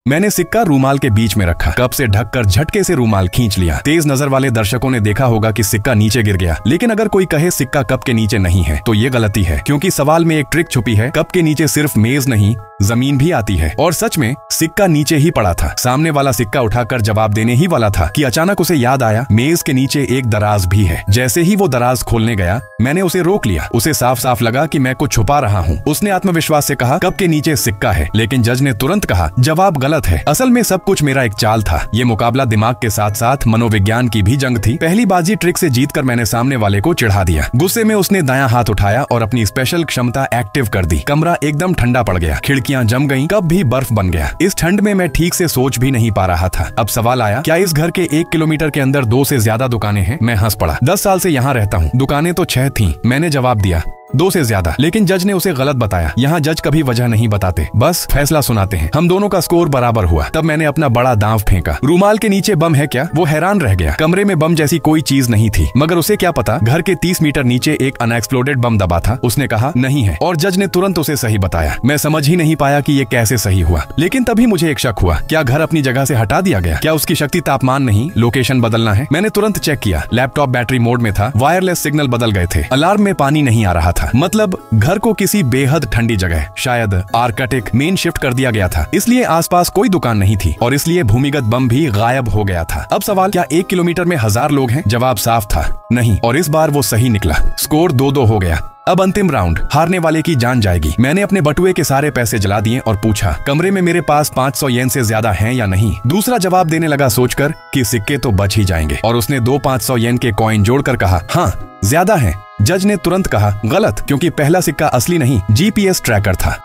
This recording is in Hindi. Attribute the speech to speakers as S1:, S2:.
S1: मैंने सिक्का रूमाल के बीच में रखा, कप से ढककर झटके से रूमाल खींच लिया। तेज नजर वाले दर्शकों ने देखा होगा कि सिक्का नीचे गिर गया, लेकिन अगर कोई कहे सिक्का कप के नीचे नहीं है तो ये गलती है, क्योंकि सवाल में एक ट्रिक छुपी है। कप के नीचे सिर्फ मेज नहीं, जमीन भी आती है। और सच में सिक्का नीचे ही पड़ा था। सामने वाला सिक्का उठाकर जवाब देने ही वाला था कि अचानक उसे याद आया मेज के नीचे एक दराज भी है। जैसे ही वो दराज खोलने गया, मैंने उसे रोक लिया। उसे साफ साफ लगा कि मैं कुछ छुपा रहा हूँ। उसने आत्मविश्वास से कहा कप के नीचे सिक्का है, लेकिन जज ने तुरंत कहा जवाब गलत है। असल में सब कुछ मेरा एक चाल था। ये मुकाबला दिमाग के साथ साथ मनोविज्ञान की भी जंग थी। पहली बाजी ट्रिक से जीतकर मैंने सामने वाले को चिढ़ा दिया। गुस्से में उसने दायां हाथ उठाया और अपनी स्पेशल क्षमता एक्टिव कर दी। कमरा एकदम ठंडा पड़ गया, खिड़कियां जम गईं, कप भी बर्फ बन गया। इस ठंड में मैं ठीक से सोच भी नहीं पा रहा था। अब सवाल आया, क्या इस घर के 1 किलोमीटर के अंदर 2 से ज्यादा दुकानें हैं? मैं हंस पड़ा। 10 साल से यहाँ रहता हूँ, दुकानें तो 6 थीं। मैंने जवाब दिया 2 से ज्यादा, लेकिन जज ने उसे गलत बताया। यहाँ जज कभी वजह नहीं बताते, बस फैसला सुनाते हैं। हम दोनों का स्कोर बराबर हुआ। तब मैंने अपना बड़ा दांव फेंका। रूमाल के नीचे बम है क्या? वो हैरान रह गया। कमरे में बम जैसी कोई चीज नहीं थी, मगर उसे क्या पता घर के 30 मीटर नीचे एक अनएक्सप्लोडेड बम दबा था। उसने कहा नहीं है, और जज ने तुरंत उसे सही बताया। मैं समझ ही नहीं पाया कि ये कैसे सही हुआ, लेकिन तभी मुझे एक शक हुआ। क्या घर अपनी जगह से हटा दिया गया? क्या उसकी शक्ति तापमान नहीं, लोकेशन बदलना है? मैंने तुरंत चेक किया। लैपटॉप बैटरी मोड में था, वायरलेस सिग्नल बदल गए थे, अलार्म में पानी नहीं आ रहा था। मतलब घर को किसी बेहद ठंडी जगह, शायद आर्कटिक मेन शिफ्ट कर दिया गया था। इसलिए आसपास कोई दुकान नहीं थी, और इसलिए भूमिगत बम भी गायब हो गया था। अब सवाल, क्या 1 किलोमीटर में 1000 लोग हैं? जवाब साफ था, नहीं। और इस बार वो सही निकला। स्कोर 2-2 हो गया। अब अंतिम राउंड, हारने वाले की जान जाएगी। मैंने अपने बटुए के सारे पैसे जला दिए और पूछा कमरे में मेरे पास 500 येन से ज्यादा हैं या नहीं? दूसरा जवाब देने लगा सोचकर कि सिक्के तो बच ही जाएंगे, और उसने 2 500 येन के कॉइन जोड़कर कहा हाँ ज्यादा है। जज ने तुरंत कहा गलत, क्योंकि पहला सिक्का असली नहीं, GPS ट्रैकर था।